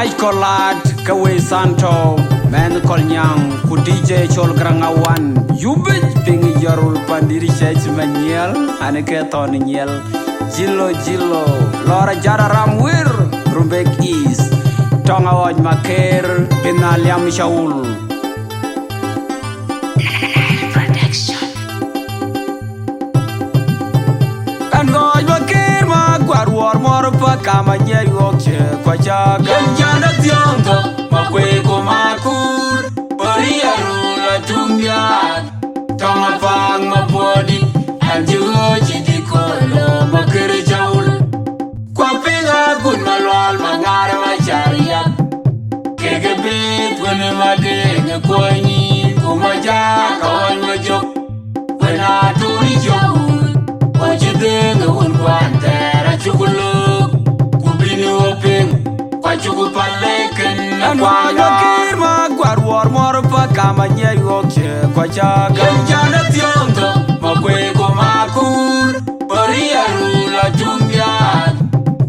Mike Collard, Kawe Santo, Man Kolnyang, ku DJ Chol Grangawan, Yubit Ping Yarul Pandiri Shach Maniel, Aneke Tony Niel, Jilo Jilo, Laura Jara Ramwir, Rumbek East, Tonga Waj Maker, Pinaliam Shaul. War more pa kama nye yoche kwa chaka Yanjana tiongo makwe kumakur Pari arula tungyat Tonga pang mapodi Anjugo chidikolo makere chaul Kwa pinga kun malwal mangara machariat Keke bit wene madenge kwenye Kumajaka wanywa jok Wena turi chaul Wachidenge unkwante Chukuluk, kubini woping, kwa chukupaleken na kwanga kirma, kwa ruor moropa kama nye yoche kwa chaka Yanjana tiongo, makwe kumakur, paria rula chungyat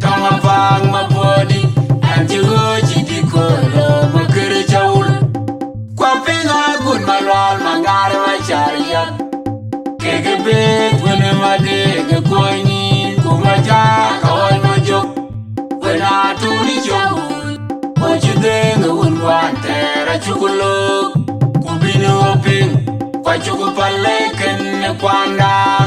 Tonga pang mapodi, anjugo chidikolo makere chaul Kwa pinga kun malwal mangare machariat Keke bet wene madege kwenye Kumajaka wanywa jok Wena turi chawul Wachidenge unwantera chukuluk Kubini woping Kwa chukupaleken kwanda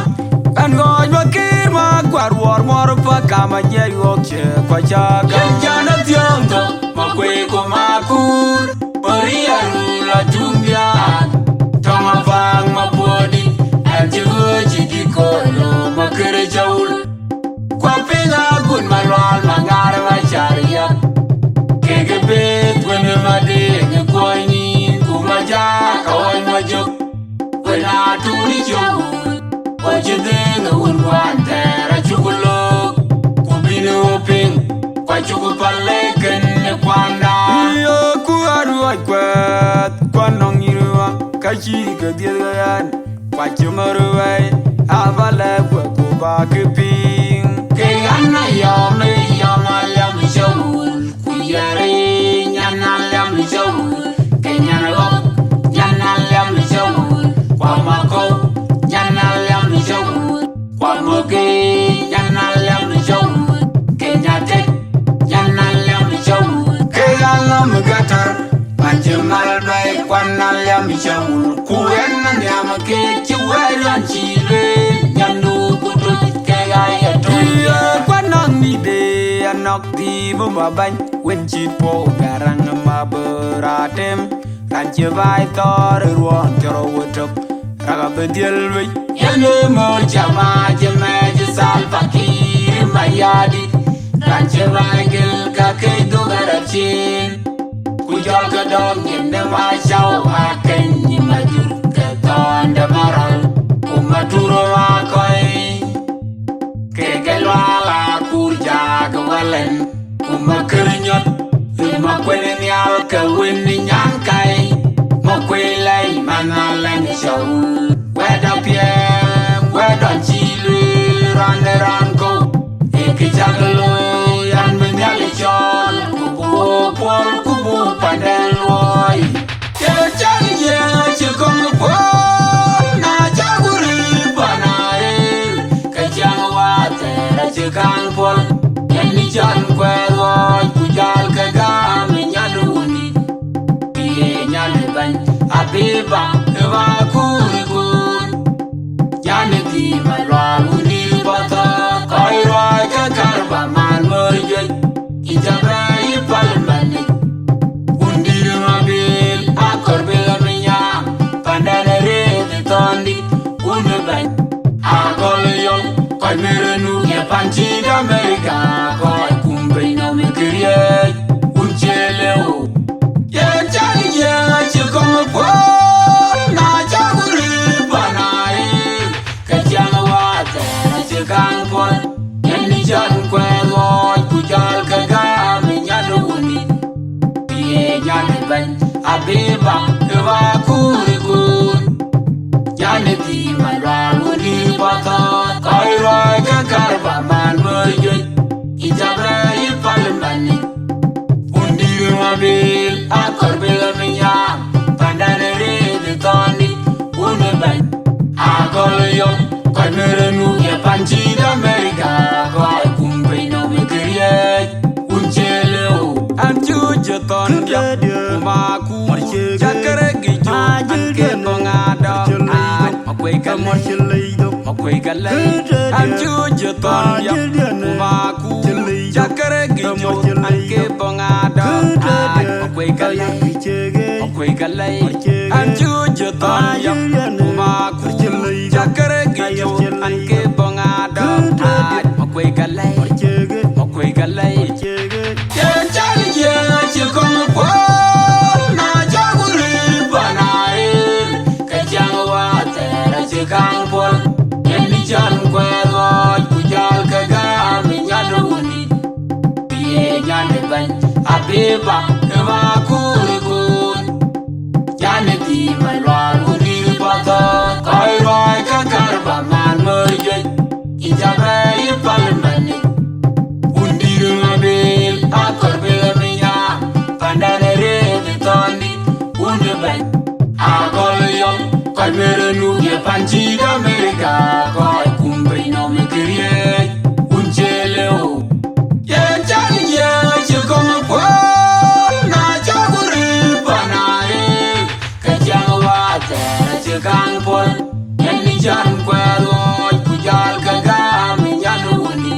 Angoj wakirma Kwa ruor moropa kama nye yoche kwa chaka Yanjana tiongo Makwe kumakur Paria rula chungyat Tonga pang mapodi Anjugo chidikolo makere chawul Kwa pinga kun malwal mangare machariat Keke bet wene madenge kwenye Kumajaka wanywa jok Wena turi chawul Wachidenge unwantera chukuluk Kubini woping Kwa chukupaleken kwanda Iyo kuadu wajkwet Kwa nongiruwa Kachika diadgayan Kwa chumaruway Avalek wakuba kiping Kayana yom alyam shawul Kuyari nyana alyam shawul Kenyana gok nyana alyam shawul Kwa mako nyana alyam shawul Kwa moge nyana alyam shawul Kenyatek nyana alyam shawul Kayana magatar Panjamal bay kwana alyam shawul Kuwena nyama kechi welan chile Nyandu kutuj kaya tuya Kwanang nide anak di bumabany Wenchit po garang maberatem Ranche vai tor ruang joro wotok Raga bediel wey Yane mol jama jemeje salpakir mayadi Ranche vai gil kakei dugarachin Kujol kedong yende masyau akenyi majur Ketonde moral Umaturo wakoy Kegelwala kurja kewalen Umakerinyot Umakwene nial kewini nyankai Mokwelay manalen shaul Weda piem Weda chilwi Rande ranko Eki jaglo Yan menyali chol Kubu pol Kubu pandel woy Kele chali ye Chikong pol Na chaguri panair Kajang watera Chikang pol Yani chan kwe woy Kujal kagami nyaluni Piye nyaliban Abiba Ewa kuri kun Yani di malwa Uni bata Kairwa kakarba man merjay Ijabe ipal manik Undir mabil Akor bila minya Pandana redi tondi Unebay Akol yol Koy merenu Ya panci d'Amerika Koy kumbe no mikirye Uncheleo Ya chali ya Chikong pol Na chaguri panai Kajang wate Na chikang pol Yani chan kwe goy Kujal kagami nyaluni Piye nyaliban Abiba Ewa kuri kun Yani di malwa Uni bata Kairwa kakarba man merjay Ijabe ipal manik Undir Makwe galay Anju joton yap Kumaku Jakare gijo Anke bongada Makwe galay Anju joton yap Kumaku Jakare gijo Anke bongada Makwe galay Janjali ya chikong po Na jaguri banail Kajang watera chikang pol Jan kweloj kujal kagami nyaduni Piye jane ban abiba ema kurikun Jane di malwal udir bata Kairoi kakarba man merjej Ijabe ipalmani Undir ngabil akor bilaminya Pandane revi tondi undeban Agol yom Koi merenu ye panci d'Amerika Koi kumbri no me kriye Unjeleo Ye jani ye chikong po Na chaguri panae Kajang watera chikang pol Yeni jan kweloj Kujal kagami nyaduni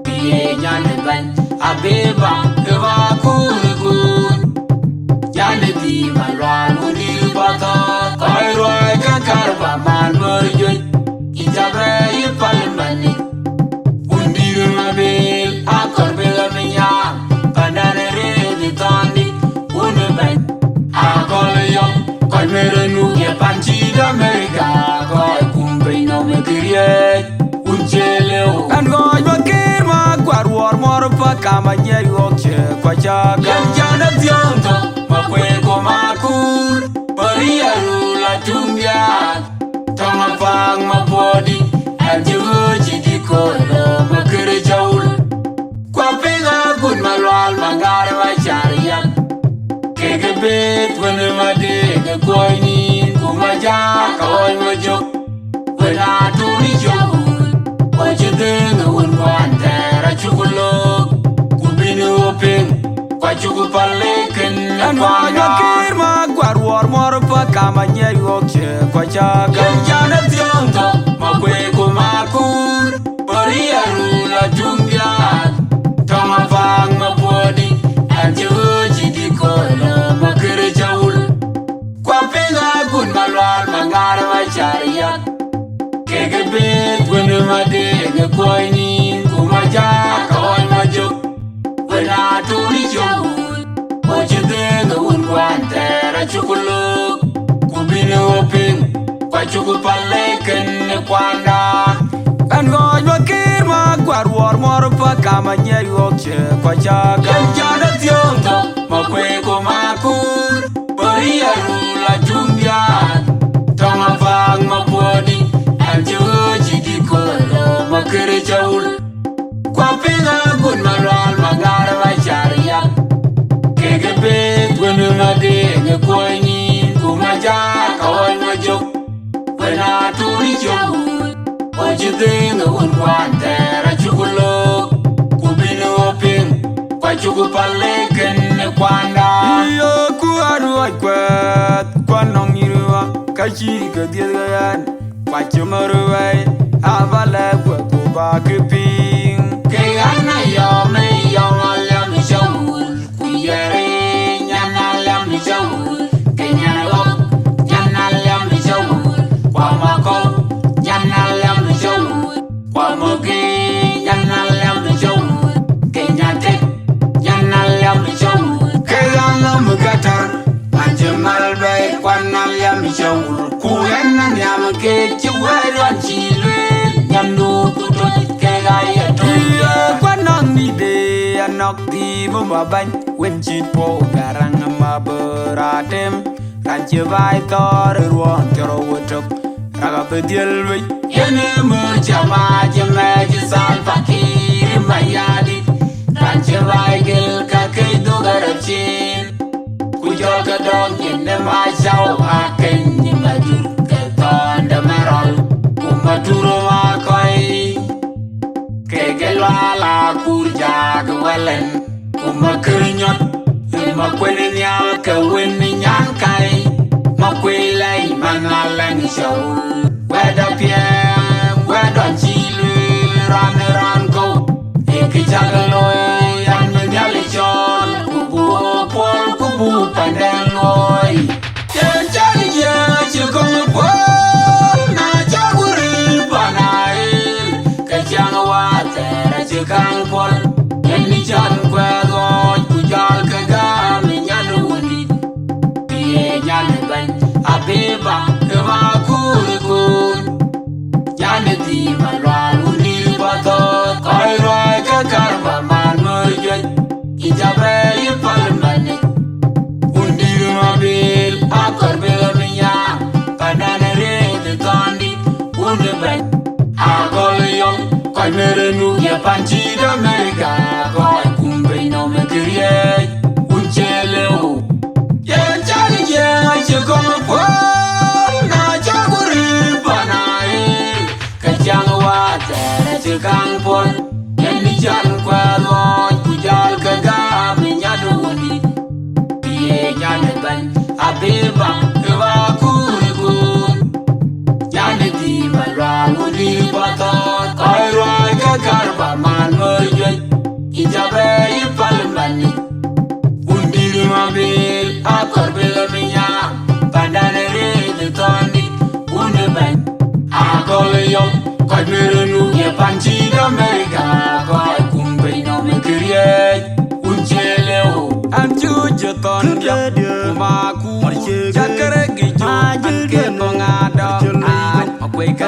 Piye nyane ban Abiba ewa kurikun Jane di malwal udir bata Kairoi kakarba man merjoj Ijabe ipalmani Undir ngabil akor bilaminya Pandane revi tondi undeban Agol yom Koi merenu ye panci d'Amerika Koi kumbri no me kriye Unjeleo Kan goj bakir magwar war morpa Kama nye yokche kwa chaka Yan jana tionto Makwe komakur Maria rula tungyat Tonga pang mapodi Anjigo jidi kolo Makere jaul Kwa pinga kun malwal Mangare wachariyak Kege bet wene madege koini Kumaja kawai majok Wena tuni jaul Wajidenga unwantera chukulok Kubini oping Kwa chukupaleken Anwanya magwar war morpa Kama nye yokche kwa chaka Yanjana tionto Makwe kumakur Maria rula tungyat Tonga pang mapodi Anjigo jidi kolo Makere jaul Kwa pinga kun malwal Mangare wachariyak Kege bet wene madege koini Kumaja kawai majok Wena tuni jaul Wajidenga unwantera chukuluk Kubini oping Kwa chukupaleken kwanda Kan goj bakir magwar war morpa Kama nye yokche kwa chaka Yanjana tionto Makwe komakur Maria rula tungyat Tonga pang mapodi Anjigo jidi kolo Makere jaul Kwa pinga kun malwal Mangare wachariyak Kege bet wene madege koini Kumaja kawai majok Wena tuni jaul Wajidenga unwantera chukulok Kubini oping Kwa chukupaleken kwanda Iyo kuadu aikwet Kwa nong yirua Kachi kadiet gayan Kwa chumaruwai Avale kwa kuba kiping Kegana yome yongalam jaul Kuyere nyanalam jaul Kenyana lok Nyanalam jaul Kwa makok Nyanalam jaul Kwa mogi Nyanalam jaul Kenyatek Nyanalam jaul Kegana mugatar Anjemal bay Kwa nalam jaul Kuyana nyam kechiweran chilwe Nyandu kutut kegaya tuya Kwa nang ni be Anok di mababany Wenchit po garang maberatem Ranche vai tor ruang joro wotok Raga bediel wey Yene murjama jeme sal fakir mayadi Ranche vai gel kakei do garapchin Kujo kadong yene majau aken Majur ketonda merol Kumaturo makoi Kegelwala kurja gwalen Kumakrinyot Makwene nyal kawin nyankai Makwilay mangalang shaul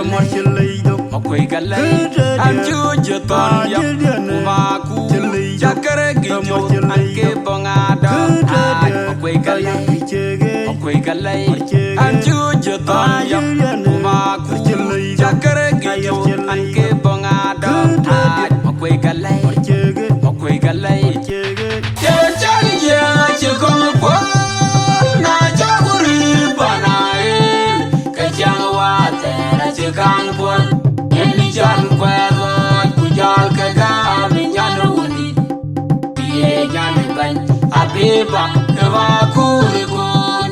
Makwe galay Anju joton yam Umaku Jakare gijo Anke bongada Makwe galay Anju joton yam Umaku Jakare gijo Anke bongada Makwe galay Chachani ya chikong po Na chakuri panae Kachang wate na chikang po Jan kwero kujal kaga minyano undi Pie jane ban abeba ewa kurikun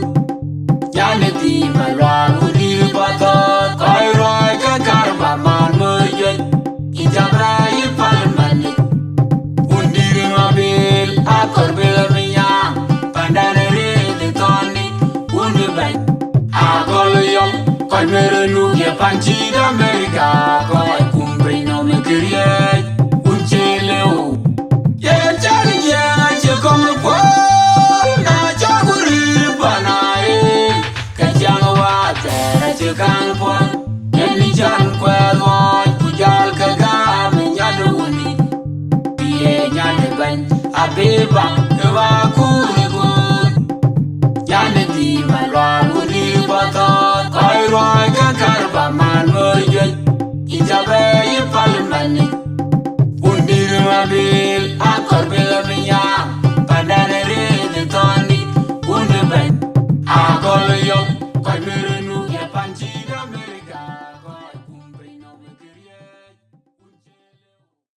Jane ti malwa undi batot Kairoi kakarba man merjen Ijabra ipal manik Undi mabil akor bila minyang Pandane rede toni undi ban Akol yom koi merenu ya panci d'America Koi kumbre no me kriye unceleo Ye chari ya che come po Na chaguri panae Kachang wa tere che kang po Yeni chan kwero kujal kaga me nyadu uni Pie nyane ban abeba ewa kurikun Yane di malwa uni batot Kairoi kakarba man merjen Ijabe ipal manik Undir mabil akor bila minyang Padane rede toni Unde ben Akol yom Koi